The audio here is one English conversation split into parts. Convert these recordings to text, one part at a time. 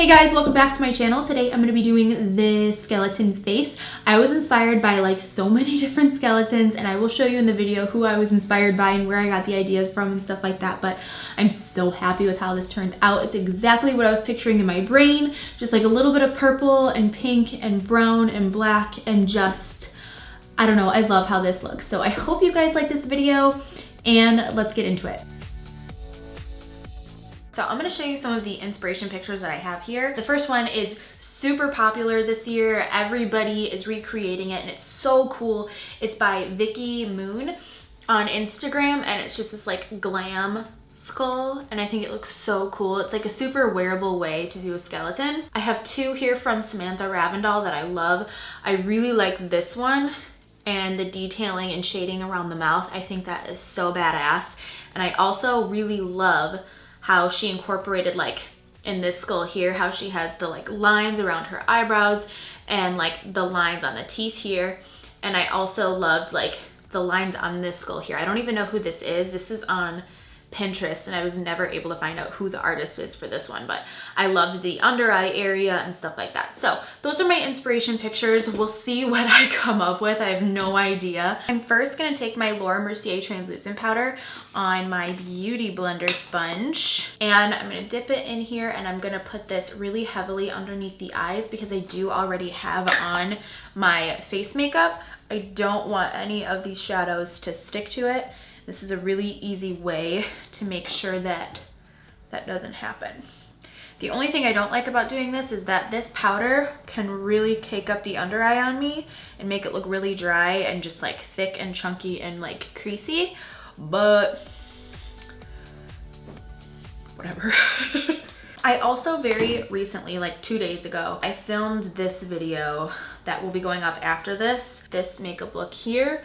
Hey guys, welcome back to my channel. Today I'm going to be doing this skeleton face. I was inspired by like so many different skeletons, and I will show you in the video who I was inspired by and where I got the ideas from and stuff like that, but I'm so happy with how this turned out. It's exactly what I was picturing in my brain, just like a little bit of purple and pink and brown and black and just, I don't know, I love how this looks. So I hope you guys like this video and let's get into it. So I'm going to show you some of the inspiration pictures that I have here. The first one is super popular this year. Everybody is recreating it and it's so cool. It's by Vicky Moon on Instagram and it's just this like glam skull and I think it looks so cool. It's like a super wearable way to do a skeleton. I have two here from Samantha Ravndal that I love. I really like this one and the detailing and shading around the mouth. I think that is so badass. And I also really love how she incorporated, like in this skull here, how she has the like lines around her eyebrows and like the lines on the teeth here. And I also loved like the lines on this skull here. I don't even know who this is. This is on Pinterest and I was never able to find out who the artist is for this one, but I loved the under eye area and stuff like that. So those are my inspiration pictures. We'll see what I come up with. I have no idea. I'm first gonna take my Laura Mercier translucent powder on my beauty blender sponge and I'm gonna dip it in here and I'm gonna put this really heavily underneath the eyes because I do already have on my face makeup. I don't want any of these shadows to stick to it. This is a really easy way to make sure that that doesn't happen. The only thing I don't like about doing this is that this powder can really cake up the under eye on me and make it look really dry and just like thick and chunky and like creasy, but whatever. I also very recently, like 2 days ago, I filmed this video that will be going up after this makeup look here.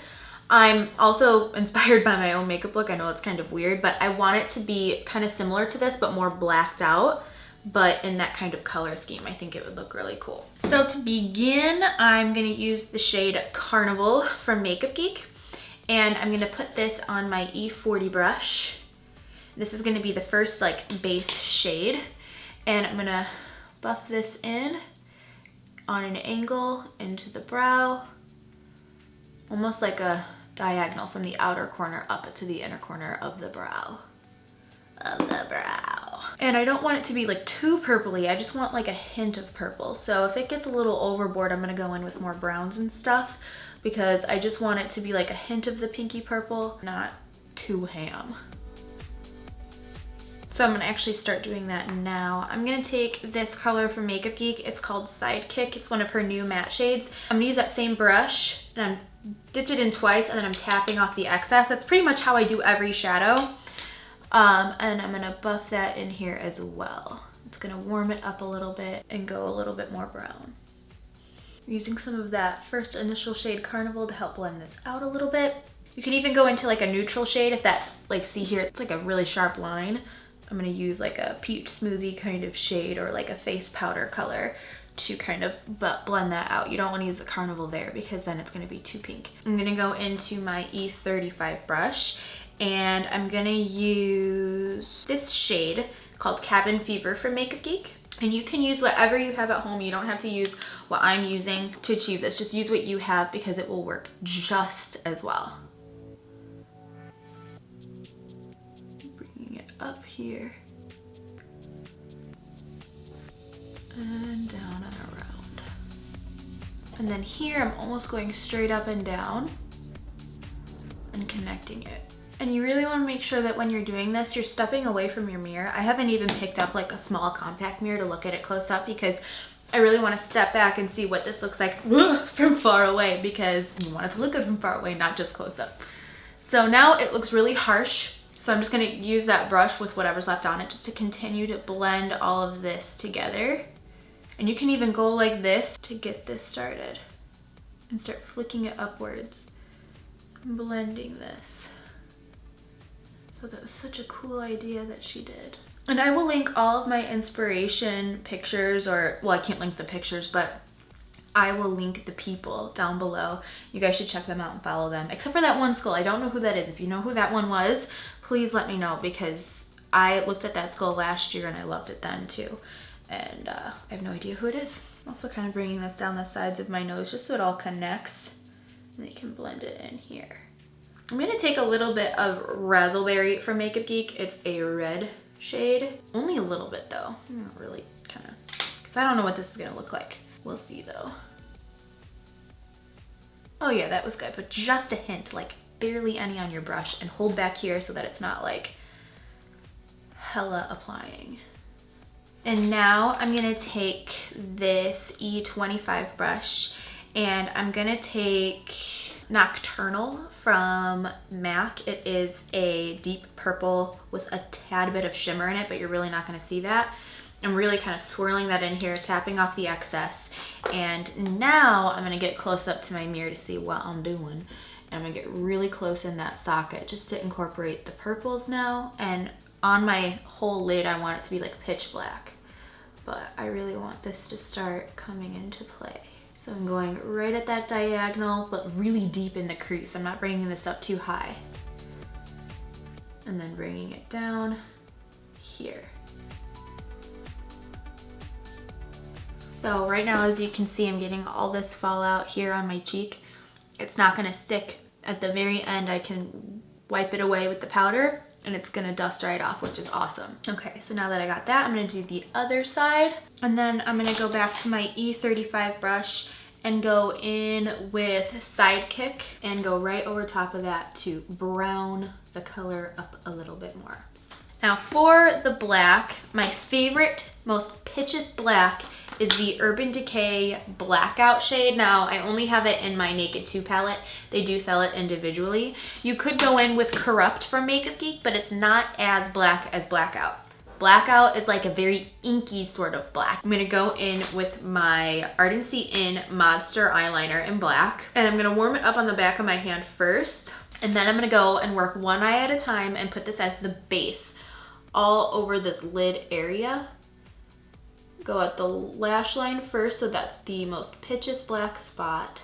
I'm also inspired by my own makeup look. I know it's kind of weird, but I want it to be kind of similar to this, but more blacked out, but in that kind of color scheme. I think it would look really cool. So to begin, I'm gonna use the shade Carnival from Makeup Geek, and I'm gonna put this on my E40 brush. This is gonna be the first like base shade, and I'm gonna buff this in on an angle into the brow, almost like a diagonal from the outer corner up to the inner corner of the brow. And I don't want it to be like too purpley. I just want like a hint of purple. So if it gets a little overboard, I'm gonna go in with more browns and stuff because I just want it to be like a hint of the pinky purple, not too ham. So I'm gonna actually start doing that now. I'm gonna take this color from Makeup Geek. It's called Sidekick. It's one of her new matte shades. I'm gonna use that same brush and I'm dipped it in twice and then I'm tapping off the excess. That's pretty much how I do every shadow. And I'm gonna buff that in here as well. It's gonna warm it up a little bit and go a little bit more brown. Using some of that first initial shade Carnival to help blend this out a little bit. You can even go into like a neutral shade if that, like see here, it's like a really sharp line. I'm gonna use like a peach smoothie kind of shade or like a face powder color to kind of blend that out. You don't want to use the Carnival there because then it's going to be too pink. I'm going to go into my E35 brush and I'm going to use this shade called Cabin Fever from Makeup Geek. And you can use whatever you have at home. You don't have to use what I'm using to achieve this. Just use what you have because it will work just as well. Bringing it up here. And down and around. And then here I'm almost going straight up and down and connecting it. And you really want to make sure that when you're doing this, you're stepping away from your mirror. I haven't even picked up like a small compact mirror to look at it close up because I really want to step back and see what this looks like from far away because you want it to look good from far away, not just close up. So now it looks really harsh. So I'm just going to use that brush with whatever's left on it just to continue to blend all of this together. And you can even go like this to get this started and start flicking it upwards and blending this. So that was such a cool idea that she did. And I will link all of my inspiration pictures, or well, I can't link the pictures, but I will link the people down below. You guys should check them out and follow them, except for that one skull. I don't know who that is. If you know who that one was, please let me know because I looked at that skull last year and I loved it then too. and I have no idea who it is. I'm also kind of bringing this down the sides of my nose just so it all connects, and you can blend it in here. I'm gonna take a little bit of Razzleberry from Makeup Geek. It's a red shade. Only a little bit though. Not really, kind of, because I don't know what this is gonna look like. We'll see though. Oh yeah, that was good, but just a hint, like barely any on your brush, and hold back here so that it's not like hella applying. And now I'm gonna take this E25 brush, and I'm gonna take Nocturnal from MAC. It is a deep purple with a tad bit of shimmer in it, but you're really not gonna see that. I'm really kind of swirling that in here, tapping off the excess. And now I'm gonna get close up to my mirror to see what I'm doing. And I'm gonna get really close in that socket just to incorporate the purples now. And on my whole lid, I want it to be like pitch black, but I really want this to start coming into play. So I'm going right at that diagonal, but really deep in the crease. I'm not bringing this up too high. And then bringing it down here. So right now, as you can see, I'm getting all this fallout here on my cheek. It's not gonna stick. At the very end, I can wipe it away with the powder, and it's gonna dust right off, which is awesome. Okay, so now that I got that, I'm gonna do the other side, and then I'm gonna go back to my E35 brush and go in with Sidekick and go right over top of that to brown the color up a little bit more. Now for the black, my favorite, most pitchiest black is the Urban Decay Blackout shade. Now, I only have it in my Naked 2 palette. They do sell it individually. You could go in with Corrupt from Makeup Geek, but it's not as black as Blackout. Blackout is like a very inky sort of black. I'm gonna go in with my Ardency In Monster eyeliner in black, and I'm gonna warm it up on the back of my hand first, and then I'm gonna go and work one eye at a time and put this as the base all over this lid area. Go at the lash line first, so that's the most pitchiest black spot.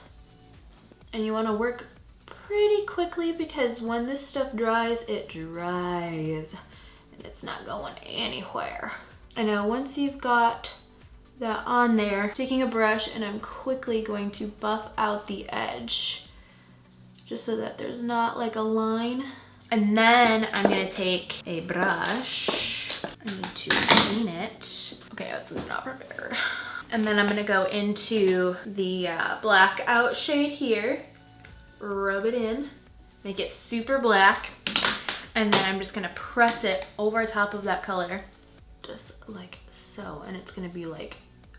And you wanna work pretty quickly because when this stuff dries, it dries. And it's not going anywhere. And now once you've got that on there, taking a brush, and I'm quickly going to buff out the edge just so that there's not like a line. And then I'm gonna take a brush. I need to clean it. Okay, I was not prepared. And then I'm gonna go into the Blackout shade here, rub it in, make it super black, and then I'm just gonna press it over top of that color, just like so, and it's gonna be like,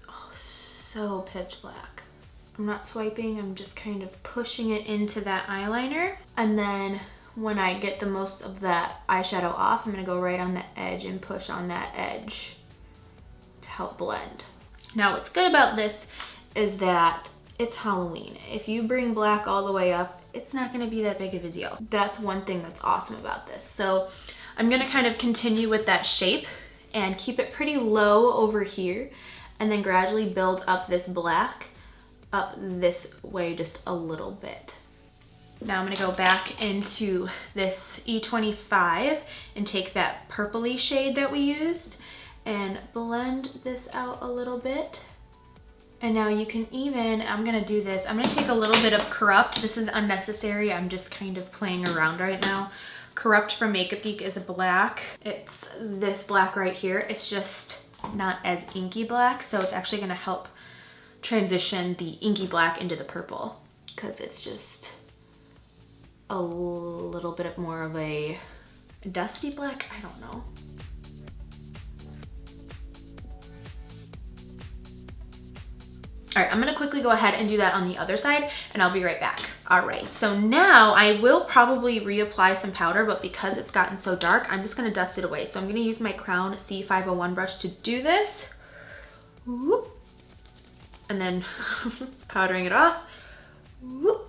oh, so pitch black. I'm not swiping, I'm just kind of pushing it into that eyeliner, and then when I get the most of that eyeshadow off, I'm gonna go right on the edge and push on that edge to help blend. Now what's good about this is that it's Halloween. If you bring black all the way up, it's not gonna be that big of a deal. That's one thing that's awesome about this. So I'm gonna kind of continue with that shape and keep it pretty low over here, and then gradually build up this black up this way just a little bit. Now I'm gonna go back into this E25 and take that purpley shade that we used and blend this out a little bit. And now you can even, I'm gonna do this, I'm gonna take a little bit of Corrupt. This is unnecessary, I'm just kind of playing around right now. Corrupt from Makeup Geek is a black. It's this black right here. It's just not as inky black, so it's actually gonna help transition the inky black into the purple, because it's just a little bit more of a dusty black, I don't know. All right, I'm gonna quickly go ahead and do that on the other side, and I'll be right back. All right, so now I will probably reapply some powder, but because it's gotten so dark, I'm just gonna dust it away. So I'm gonna use my Crown C501 brush to do this. Whoop. And then powdering it off. Whoop.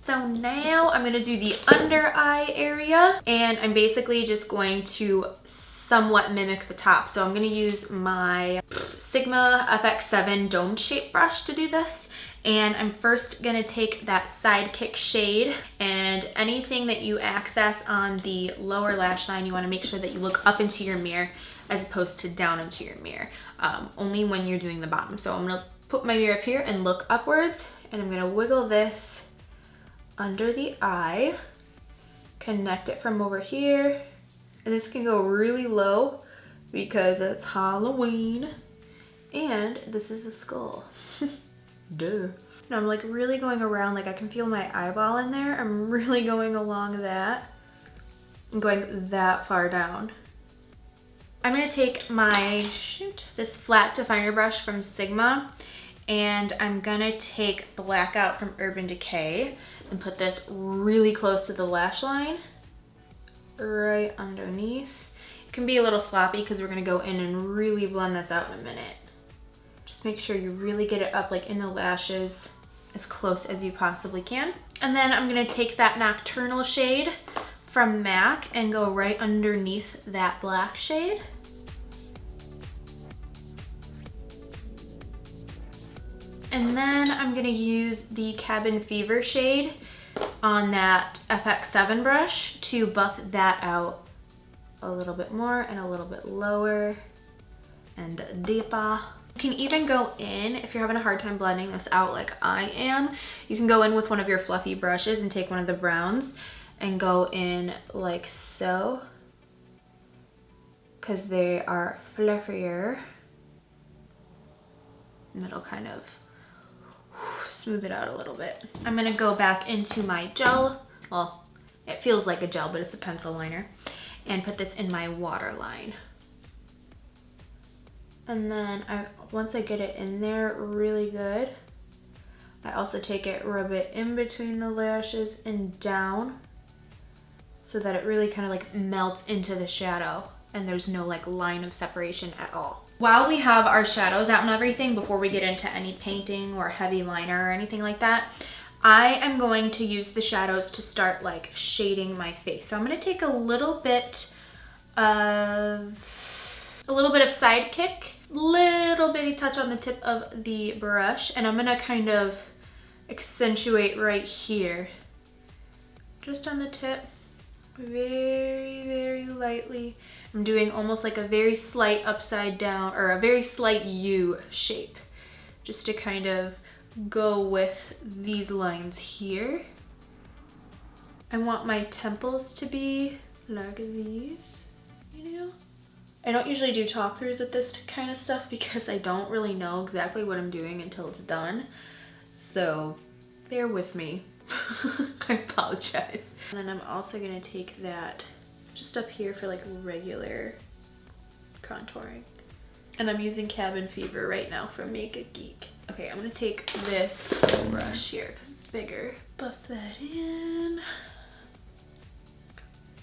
So now I'm gonna do the under eye area, and I'm basically just going to somewhat mimic the top. So I'm gonna use my Sigma FX7 domed shape brush to do this. And I'm first gonna take that Sidekick shade, and anything that you access on the lower lash line, you wanna make sure that you look up into your mirror as opposed to down into your mirror, only when you're doing the bottom. So I'm gonna put my mirror up here and look upwards, and I'm gonna wiggle this under the eye, connect it from over here, and this can go really low because it's Halloween, and this is a skull. Duh. No, I'm like really going around, like I can feel my eyeball in there. I'm really going along that and going that far down. I'm gonna take my, this flat definer brush from Sigma, and I'm gonna take Blackout from Urban Decay and put this really close to the lash line, right underneath. It can be a little sloppy because we're gonna go in and really blend this out in a minute. Just make sure you really get it up like in the lashes as close as you possibly can. And then I'm gonna take that Nocturnal shade from MAC and go right underneath that black shade. And then I'm gonna use the Cabin Fever shade on that FX7 brush to buff that out a little bit more and a little bit lower and deeper. You can even go in, if you're having a hard time blending this out like I am, you can go in with one of your fluffy brushes and take one of the browns and go in like so, because they are fluffier, and it'll kind of smooth it out a little bit. I'm gonna go back into my gel, well, it feels like a gel, but it's a pencil liner, and put this in my waterline. And then once I get it in there really good, I also take it, rub it in between the lashes and down so that it really kind of like melts into the shadow and there's no like line of separation at all. While we have our shadows out and everything, before we get into any painting or heavy liner or anything like that, I am going to use the shadows to start like shading my face. So I'm gonna take a little bit of Sidekick, little bitty touch on the tip of the brush, and I'm gonna kind of accentuate right here, just on the tip, very, very lightly. I'm doing almost like a very slight upside down, or a very slight U shape, just to kind of go with these lines here. I want my temples to be like these, you know? I don't usually do talk throughs with this kind of stuff because I don't really know exactly what I'm doing until it's done. So bear with me. I apologize. And then I'm also gonna take that just up here for like regular contouring. And I'm using Cabin Fever right now from Makeup Geek. Okay, I'm gonna take this brush here because it's bigger. Buff that in.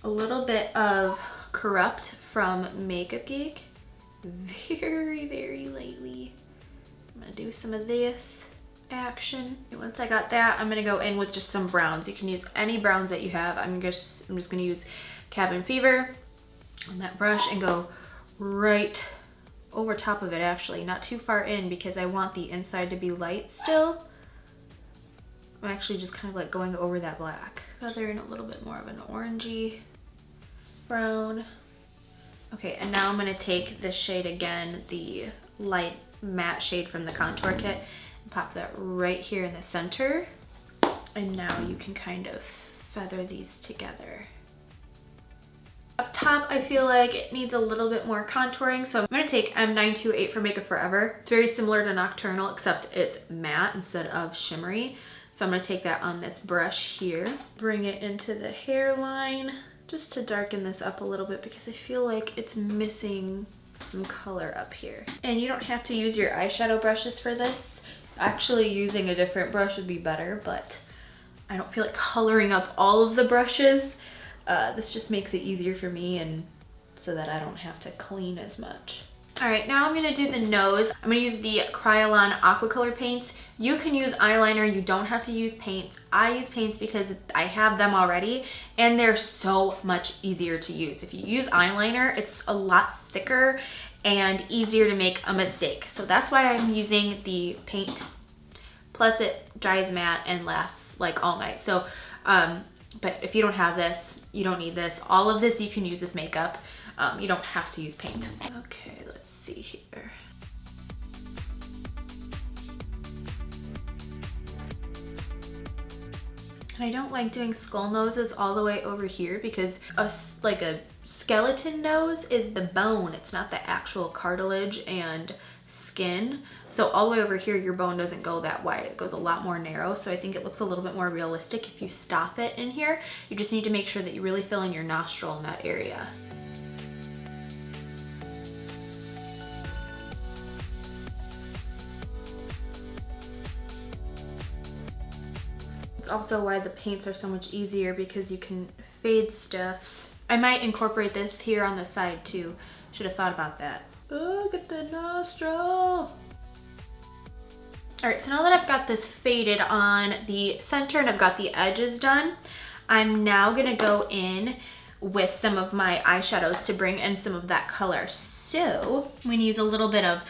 A little bit of Corrupt from Makeup Geek. Very, very lightly. I'm gonna do some of this action. And once I got that, I'm gonna go in with just some browns. You can use any browns that you have. I'm just gonna use Cabin Fever on that brush and go right over top of it, actually, not too far in because I want the inside to be light still. I'm actually just kind of like going over that black. Feather in a little bit more of an orangey brown. Okay, and now I'm gonna take this shade again, the light matte shade from the contour kit, and pop that right here in the center. And now you can kind of feather these together. Up top, I feel like it needs a little bit more contouring, so I'm gonna take M928 from Makeup Forever. It's very similar to Nocturnal, except it's matte instead of shimmery. So I'm gonna take that on this brush here, bring it into the hairline, just to darken this up a little bit because I feel like it's missing some color up here. And you don't have to use your eyeshadow brushes for this. Actually, using a different brush would be better, but I don't feel like coloring up all of the brushes. This just makes it easier for me and so that I don't have to clean as much. All right, now I'm gonna do the nose. I'm gonna use the Kryolan aqua color paints. You can use eyeliner, you don't have to use paints. I use paints because I have them already and they're so much easier to use. If you use eyeliner, it's a lot thicker and easier to make a mistake. So that's why I'm using the paint. Plus it dries matte and lasts like all night. So, but if you don't have this, you don't need this. All of this you can use with makeup. You don't have to use paint. Okay, let's see here. And I don't like doing skull noses all the way over here because like a skeleton nose is the bone. It's not the actual cartilage and skin. So all the way over here, your bone doesn't go that wide. It goes a lot more narrow. So I think it looks a little bit more realistic if you stop it in here. You just need to make sure that you really fill in your nostril in that area. Also why the paints are so much easier because you can fade stuff. I might incorporate this here on the side too. Should have thought about that. Oh, get the nostril. All right, so now that I've got this faded on the center and I've got the edges done, I'm now gonna go in with some of my eyeshadows to bring in some of that color. So I'm gonna use a little bit of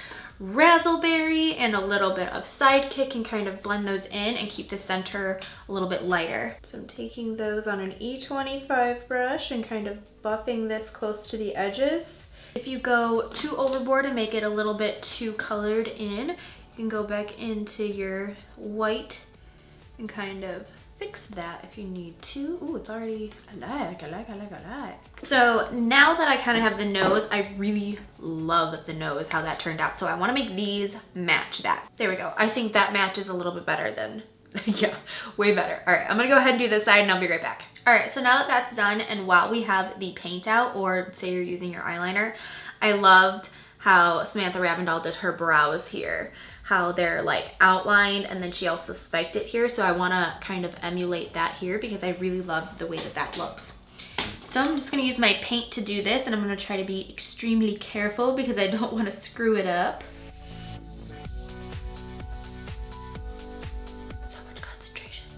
Razzleberry and a little bit of Sidekick and kind of blend those in and keep the center a little bit lighter. So I'm taking those on an E25 brush and kind of buffing this close to the edges. If you go too overboard and make it a little bit too colored in, you can go back into your white and kind of fix that if you need to. Ooh, it's already, I like. So now that I kind of have the nose, I really love the nose, how that turned out. So I want to make these match that. There we go. I think that matches a little bit better than, yeah, way better. All right, I'm gonna go ahead and do this side and I'll be right back. All right, so now that that's done and while we have the paint out, or say you're using your eyeliner, I loved how Samantha Ravndal did her brows here, how they're like outlined, and then she also spiked it here. So I wanna kind of emulate that here because I really love the way that that looks. So I'm just gonna use my paint to do this and I'm gonna try to be extremely careful because I don't wanna screw it up. So much concentration.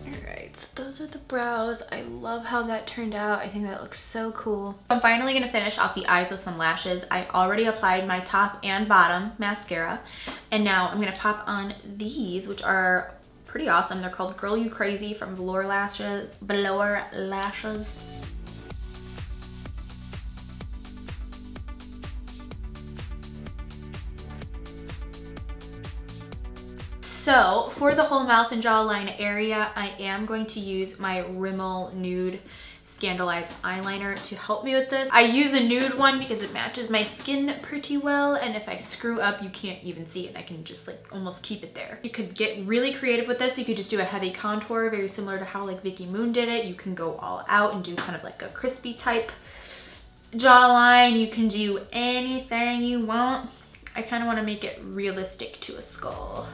Alright, so those are the brows. I love how that turned out. I think that looks so cool. I'm finally gonna finish off the eyes with some lashes. I already applied my top and bottom mascara. And now I'm gonna pop on these, which are pretty awesome. They're called Girl You Crazy from Velour Lashes. So for the whole mouth and jawline area, I am going to use my Rimmel Nude Scandalised eyeliner to help me with this. I use a nude one because it matches my skin pretty well, and if I screw up you can't even see it. I can just like almost keep it there. You could get really creative with this. You could just do a heavy contour, very similar to how like Vicky Moon did it. You can go all out and do kind of like a crispy type jawline. You can do anything you want. I kind of want to make it realistic to a skull.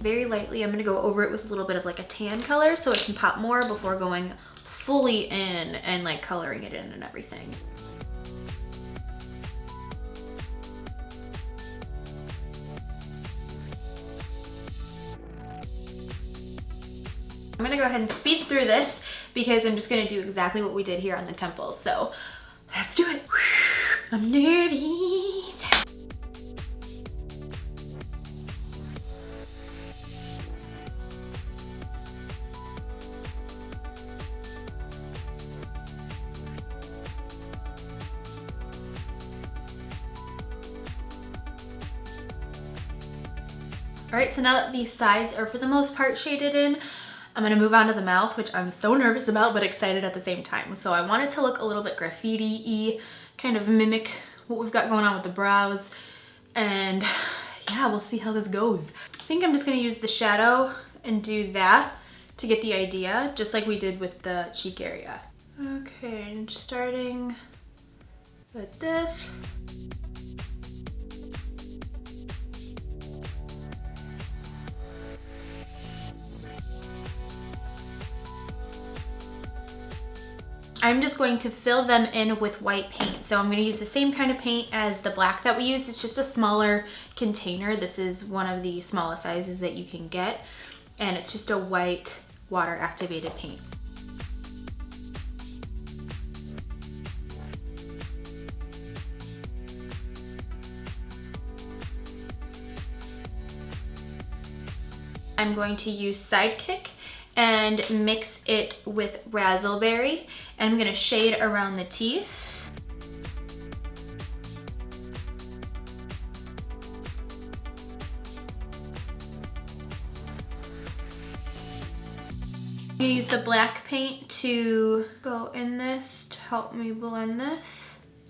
Very lightly, I'm gonna go over it with a little bit of like a tan color so it can pop more before going fully in and like coloring it in and everything. I'm gonna go ahead and speed through this because I'm just gonna do exactly what we did here on the temples. So let's do it. I'm nervous. All right, so now that these sides are for the most part shaded in, I'm gonna move on to the mouth, which I'm so nervous about but excited at the same time. So I want it to look a little bit graffiti-y, kind of mimic what we've got going on with the brows. And yeah, we'll see how this goes. I think I'm just gonna use the shadow and do that to get the idea, just like we did with the cheek area. Okay, and starting with this. I'm just going to fill them in with white paint. So I'm going to use the same kind of paint as the black that we used. It's just a smaller container. This is one of the smallest sizes that you can get. And it's just a white water activated paint. I'm going to use Sidekick and mix it with Razzleberry. And I'm gonna shade around the teeth. I'm gonna use the black paint to go in this to help me blend this.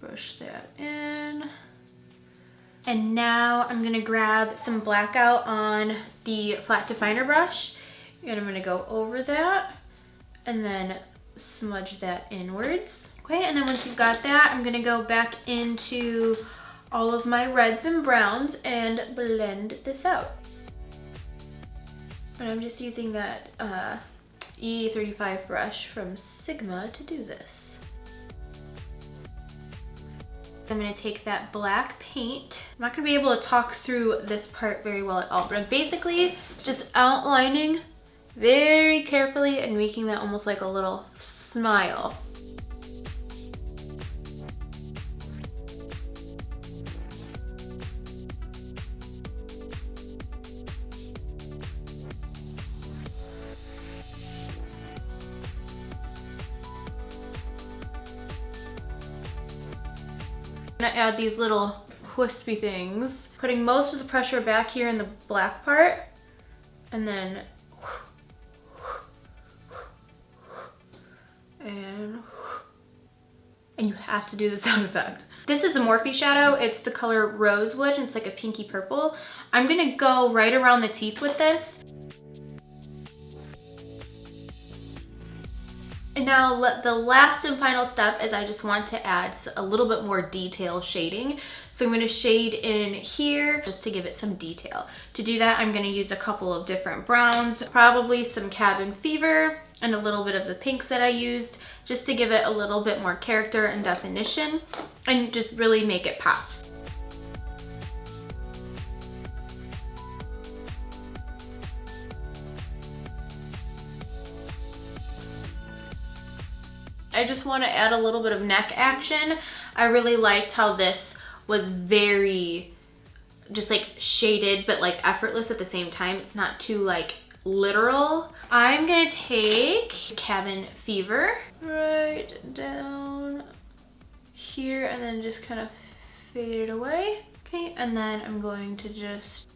Brush that in. And now I'm gonna grab some blackout on the flat definer brush. And I'm gonna go over that and then smudge that inwards. Okay, and then once you've got that, I'm gonna go back into all of my reds and browns and blend this out. And I'm just using that E35 brush from Sigma to do this. I'm gonna take that black paint. I'm not gonna be able to talk through this part very well at all, but I'm basically just outlining very carefully and making that almost like a little smile. I'm gonna add these little wispy things, putting most of the pressure back here in the black part, and then and you have to do the sound effect. This is a Morphe shadow. It's the color Rosewood, and it's like a pinky purple. I'm gonna go right around the teeth with this. And now the last and final step is I just want to add a little bit more detail shading. So I'm gonna shade in here just to give it some detail. To do that, I'm gonna use a couple of different browns, probably some Cabin Fever and a little bit of the pinks that I used, just to give it a little bit more character and definition and just really make it pop. I just want to add a little bit of neck action. I really liked how this was very just like shaded but like effortless at the same time. It's not too like literal. I'm gonna take Cabin Fever right down here and then just kind of fade it away. Okay, and then I'm going to just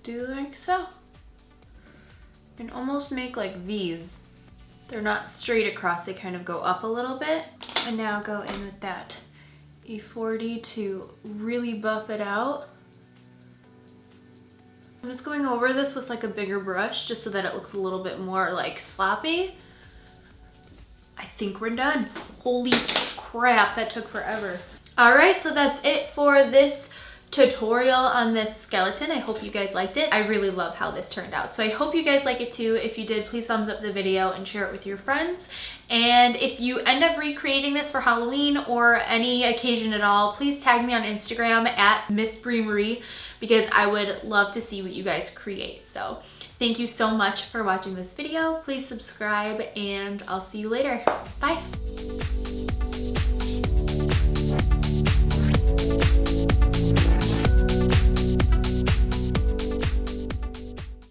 do like so and almost make like V's. They're not straight across, they kind of go up a little bit. And now go in with that E40 to really buff it out. I'm just going over this with like a bigger brush just so that it looks a little bit more like sloppy. I think we're done. Holy crap, that took forever. All right, so that's it for this tutorial on this skeleton. I hope you guys liked it. I really love how this turned out. So I hope you guys like it too. If you did, please thumbs up the video and share it with your friends. And if you end up recreating this for Halloween or any occasion at all, please tag me on Instagram at Miss Brie Marie because I would love to see what you guys create. So thank you so much for watching this video. Please subscribe and I'll see you later. Bye.